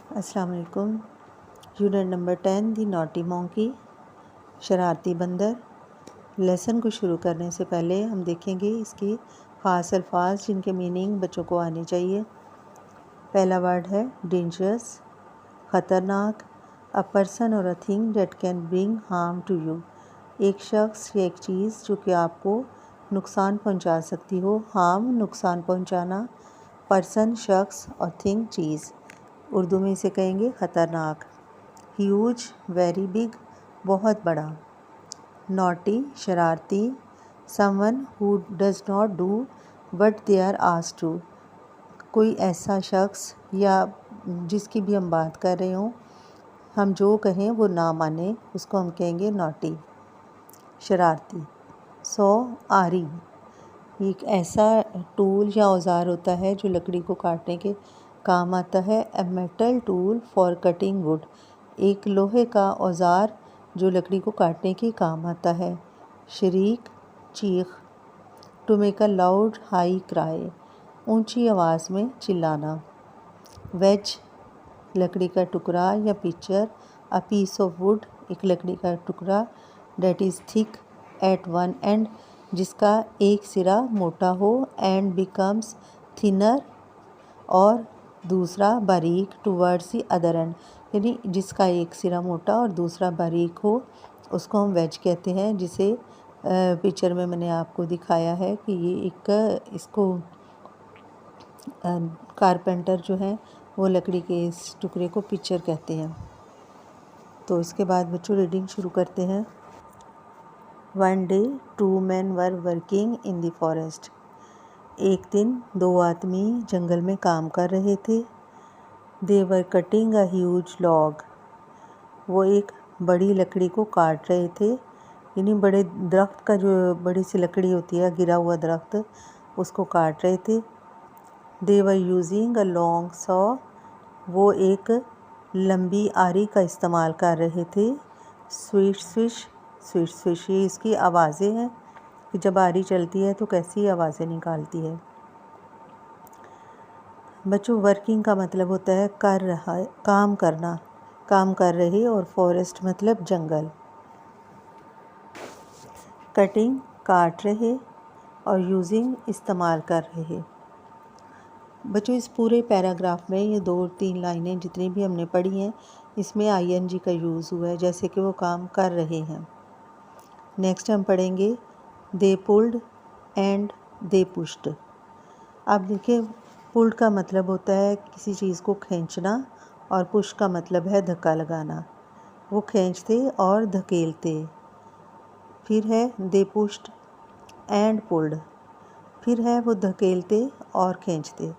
अस्सलाम वालेकुम। Unit number 10 दी naughty monkey, शरारती बंदर। लेसन को शुरू करने से पहले हम देखेंगे इसके ख़ास अल्फाज जिनके मीनिंग बच्चों को आने चाहिए। पहला वर्ड है डेंजरस, ख़तरनाक। A person or a thing that can bring harm to you, एक शख्स या एक चीज़ जो कि आपको नुकसान पहुंचा सकती हो। हार्म नुकसान पहुंचाना, पर्सन शख्स और थिंग चीज़। उर्दू में इसे कहेंगे ख़तरनाक। ह्यूज वेरी बिग, बहुत बड़ा। नॉटी शरारती। Someone who does not do what they are asked to, कोई ऐसा शख्स या जिसकी भी हम बात कर रहे हों, हम जो कहें वो ना माने, उसको हम कहेंगे नॉटी, शरारती। आरी, एक ऐसा टूल या औज़ार होता है जो लकड़ी को काटने के काम आता है। A metal tool for cutting would, एक लोहे का औज़ार जो लकड़ी को काटने के काम आता है। शरीक, चीख। To make a loud high cry, ऊंची आवाज़ में चिल्लाना। वेज, लकड़ी का टुकड़ा या picture. A piece of wood, एक लकड़ी का टुकड़ा। That is thick at one end, जिसका एक सिरा मोटा हो। एंड बिकम्स थिनर, और दूसरा बारीक। टूवर्ड्स द अदर एंड, यानी जिसका एक सिरा मोटा और दूसरा बारीक हो, उसको हम वेज कहते हैं। जिसे पिक्चर में मैंने आपको दिखाया है कि ये एक इसको कारपेंटर जो है वो लकड़ी के इस टुकड़े को पिक्चर कहते हैं। तो इसके बाद बच्चों रीडिंग शुरू करते हैं। One day two man were working in the forest, एक दिन दो आदमी जंगल में काम कर रहे थे। They were cutting a huge log, वो एक बड़ी लकड़ी को काट रहे थे, यानी बड़े दरख्त का जो बड़ी सी लकड़ी होती है, गिरा हुआ दरख्त, उसको काट रहे थे। They were using a long saw, वो एक लंबी आरी का इस्तेमाल कर रहे थे। स्विश स्विश स्विश स्विश, ये इसकी आवाज़ें हैं कि जब आरी चलती है तो कैसी आवाज़ें निकालती है। बच्चों वर्किंग का मतलब होता है कर रहा है, काम करना, काम कर रहे। और फॉरेस्ट मतलब जंगल। कटिंग काट रहे, और यूजिंग इस्तेमाल कर रहे। बच्चों इस पूरे पैराग्राफ में ये 2-3 लाइनें जितनी भी हमने पढ़ी हैं, इसमें आईएनजी का यूज़ हुआ है, जैसे कि वो काम कर रहे हैं। नेक्स्ट हम पढ़ेंगे दे पुल्ड एंड दे पुश्ड। अब देखिए, पुल्ड का मतलब होता है किसी चीज़ को खींचना, और पुश का मतलब है धक्का लगाना। वो खींचते और धकेलते। फिर है दे पुश्ड एंड पुल्ड, फिर है वो धकेलते और खींचते।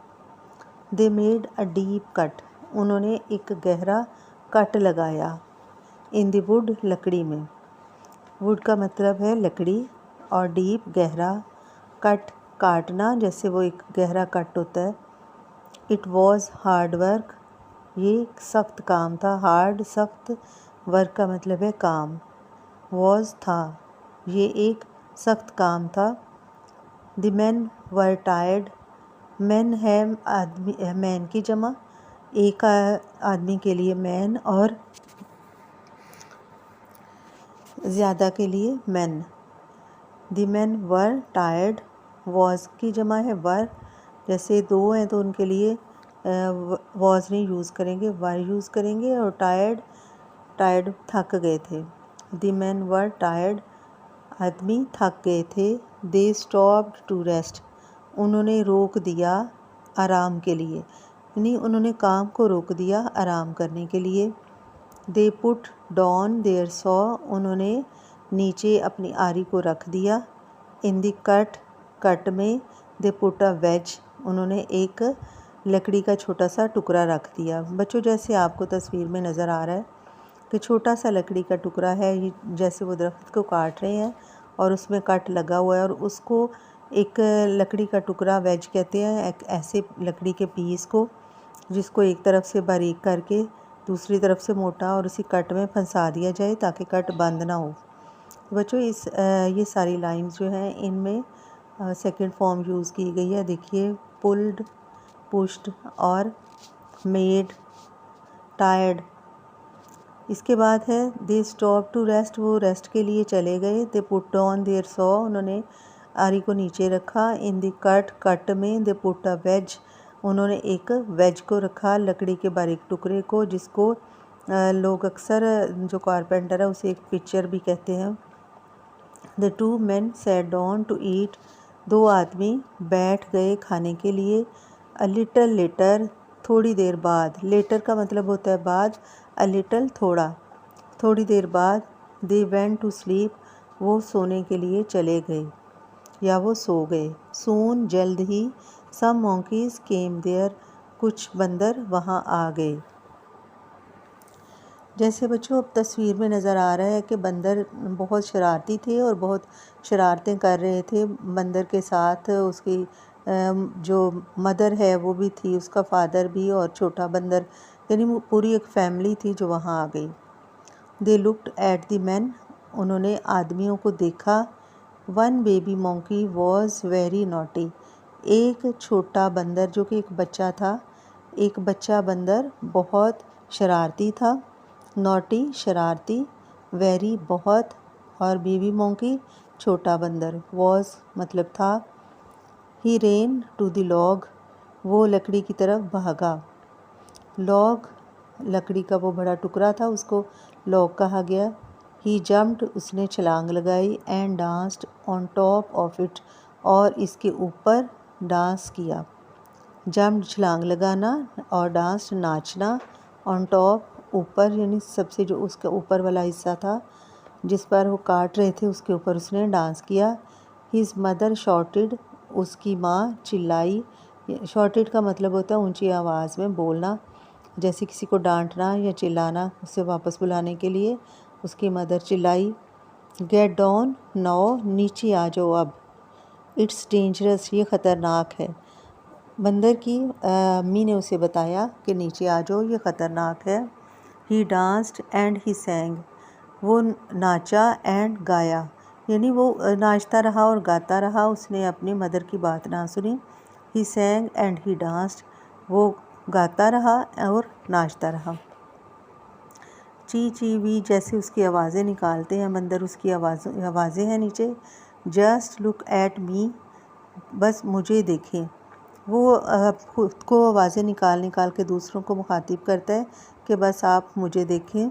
They made a deep cut, उन्होंने एक गहरा कट लगाया। इन द वुड, लकड़ी में। वुड का मतलब है लकड़ी, और डीप गहरा, कट काटना, जैसे वो एक गहरा कट होता है। इट वॉज़ हार्ड वर्क, ये एक सख्त काम था। हार्ड सख्त, वर्क का मतलब है काम। वॉज़ था, ये एक सख्त काम था। The man were tired, man है आदमी, मैन की जमा, एक आदमी के लिए मैन और ज़्यादा के लिए man. The man were tired, was की जमा है वर, जैसे दो हैं तो उनके लिए वॉज नहीं यूज़ करेंगे, वर यूज़ करेंगे। और टायर्ड, टायर्ड थक गए थे। द मैन वर टायर्ड, आदमी थक गए थे। दे स्टॉप्ड टू रेस्ट, उन्होंने रोक दिया आराम के लिए, यानी उन्होंने काम को रोक दिया आराम करने के लिए। They put down their saw, उन्होंने नीचे अपनी आरी को रख दिया। इन द कट, कट में। दे पुट अ वेज, उन्होंने एक लकड़ी का छोटा सा टुकड़ा रख दिया। बच्चों जैसे आपको तस्वीर में नज़र आ रहा है कि छोटा सा लकड़ी का टुकड़ा है, जैसे वो दरख्त को काट रहे हैं और उसमें कट लगा हुआ है, और उसको एक लकड़ी का टुकड़ा वेज कहते हैं। एक ऐसे लकड़ी के पीस को जिसको एक तरफ से बारीक करके दूसरी तरफ से मोटा और उसी कट में फंसा दिया जाए ताकि कट बंद ना हो। बच्चों ये सारी लाइंस जो हैं इनमें सेकंड फॉर्म यूज़ की गई है। देखिए, पुल्ड, पुश्ड और मेड, टायर्ड। इसके बाद है दे स्टॉप टू रेस्ट, वो रेस्ट के लिए चले गए। They put on their saw, उन्होंने आरी को नीचे रखा। इन द कट, कट में। दे पुट अ वेज, उन्होंने एक वेज को रखा, लकड़ी के बारीक टुकड़े को, जिसको लोग अक्सर जो कारपेंटर है उसे एक पिक्चर भी कहते हैं। The two man sat down to eat, दो आदमी बैठ गए खाने के लिए। अ लिटल लेटर, थोड़ी देर बाद। लेटर का मतलब होता है बाद, अ लिटल थोड़ा, थोड़ी देर बाद। दे वेंट टू स्लीप, वो सोने के लिए चले गए या वो सो गए। सून, जल्द ही। सम monkeys केम देयर, कुछ बंदर वहाँ आ गए। जैसे बच्चों अब तस्वीर में नज़र आ रहा है कि बंदर बहुत शरारती थे और बहुत शरारतें कर रहे थे। बंदर के साथ उसकी जो मदर है वो भी थी, उसका फादर भी, और छोटा बंदर, यानी वो पूरी एक फैमिली थी जो वहाँ आ गई। They looked at the man, उन्होंने आदमियों को देखा। One baby monkey was very naughty, एक छोटा बंदर जो कि एक बच्चा था, एक बच्चा बंदर बहुत शरारती था। नॉटी शरारती, वेरी बहुत, और बेबी मोंकी छोटा बंदर, वॉज मतलब था। ही रेन टू द लॉग, वो लकड़ी की तरफ भागा। लॉग लकड़ी का वो बड़ा टुकड़ा था, उसको लॉग कहा गया। ही जम्प्ड, उसने छलांग लगाई। And danced on top of it, और इसके ऊपर डांस किया। जम्प्ड छलांग लगाना, और डांस नाचना। ऑन टॉप ऊपर, यानी सबसे जो उसका ऊपर वाला हिस्सा था जिस पर वो काट रहे थे उसके ऊपर उसने डांस किया। हिज मदर शॉर्टेड, उसकी माँ चिल्लाई। शॉर्टेड का मतलब होता है ऊंची आवाज़ में बोलना, जैसे किसी को डांटना या चिल्लाना, उसे वापस बुलाने के लिए। उसकी मदर चिल्लाई। गेट डाउन नाउ, नीचे आ जाओ अब। इट्स डेंजरस, ये ख़तरनाक है। बंदर की अम्मी ने उसे बताया कि नीचे आ जाओ, ये ख़तरनाक है। ही डांस्ड एंड ही सैंग, वो नाचा एंड गाया, यानी वो नाचता रहा और गाता रहा, उसने अपनी मदर की बात ना सुनी। ही सैंग एंड ही डांस्ड, वो गाता रहा और नाचता रहा। ची ची वी, जैसे उसकी आवाज़ें निकालते हैं बंदर, उसकी आवाज़ें हैं नीचे। जस्ट लुक एट मी, बस मुझे देखें। वो खुद को आवाज़ें निकाल निकाल के दूसरों को मुखातिब करता है कि बस आप मुझे देखें।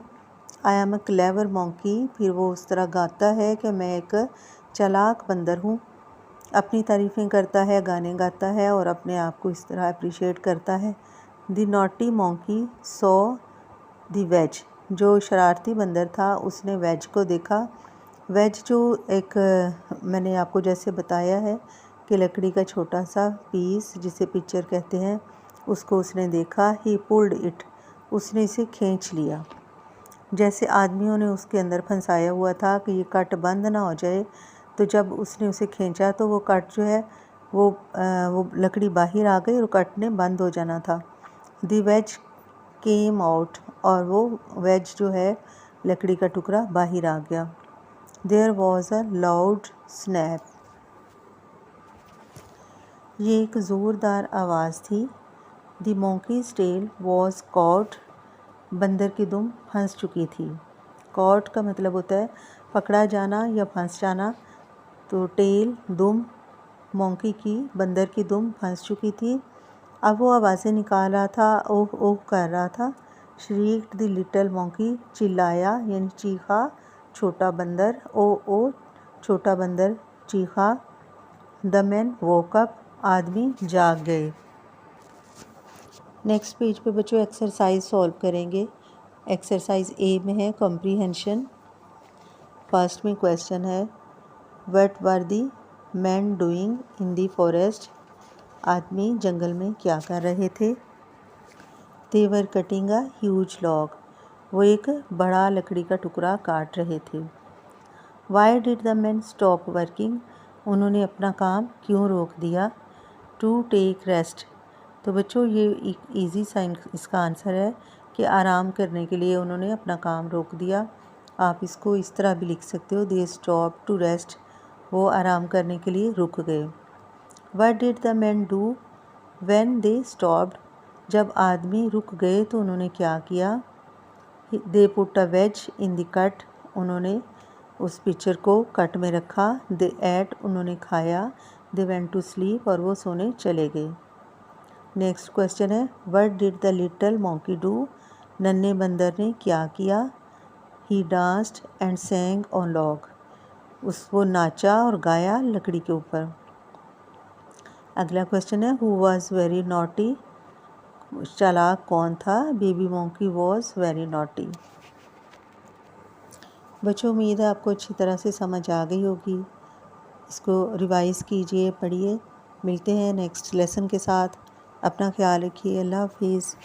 I am a clever monkey, फिर वो उस तरह गाता है कि मैं एक चालाक बंदर हूँ। अपनी तारीफ़ें करता है, गाने गाता है और अपने आप को इस तरह अप्रिशिएट करता है। The naughty monkey saw the ways, जो शरारती बंदर था उसने वेज को देखा। वेज जो एक मैंने आपको जैसे बताया है कि लकड़ी का छोटा सा पीस जिसे पिक्चर कहते हैं, उसको उसने देखा। ही पुल्ड इट, उसने इसे खींच लिया, जैसे आदमियों ने उसके अंदर फंसाया हुआ था कि ये कट बंद ना हो जाए। तो जब उसने उसे खींचा तो वो कट जो है वो लकड़ी बाहर आ गई और कट ने बंद हो जाना था। द वेज केम आउट, और वो वेज जो है लकड़ी का टुकड़ा बाहर आ गया। There was a loud snap, ये एक ज़ोरदार आवाज़ थी। The monkey's tail was caught, बंदर की दुम फंस चुकी थी। कॉट का मतलब होता है पकड़ा जाना या फंस जाना। तो टेल दुम, मोंकी की, बंदर की दुम फंस चुकी थी। अब वो आवाज़ें निकाल रहा था, ओह ओह कर रहा था। श्रीक्ड द लिटिल मोंकी, चिल्लाया यानी चीखा छोटा बंदर। ओ ओ, छोटा बंदर चीखा। द मैन वोक अप, आदमी जाग गए। नेक्स्ट पेज पे बच्चों एक्सरसाइज सॉल्व करेंगे। एक्सरसाइज ए में है कॉम्प्रीहेंशन। फर्स्ट में क्वेश्चन है what were the man doing in the forest, आदमी जंगल में क्या कर रहे थे। They were cutting a huge log, वो एक बड़ा लकड़ी का टुकड़ा काट रहे थे। Why did the man stop working, उन्होंने अपना काम क्यों रोक दिया। टू टेक रेस्ट, तो बच्चों ये एक ईजी सा इसका आंसर है कि आराम करने के लिए उन्होंने अपना काम रोक दिया। आप इसको इस तरह भी लिख सकते हो, दे स्टॉप टू रेस्ट, वो आराम करने के लिए रुक गए। What did the man do when they stopped, जब आदमी रुक गए तो उन्होंने क्या किया? They put a ways in the cut, उन्होंने उस पिक्चर को कट में रखा। दे एट, उन्होंने खाया। दे वेंट टू स्लीप, और वो सोने चले गए। नेक्स्ट क्वेश्चन है, what did the little monkey do? नन्हे बंदर ने क्या किया? He danced and sang on log, वो नाचा और गाया लकड़ी के ऊपर। अगला क्वेश्चन है, हु वॉज वेरी नॉटी? चालाक कौन था? Baby monkey was very naughty. बच्चों, उम्मीद है आपको अच्छी तरह से समझ आ गई होगी। इसको रिवाइज़ कीजिए, पढ़िए। मिलते हैं नेक्स्ट लेसन के साथ। अपना ख्याल रखिए। अल्लाह हाफिज़।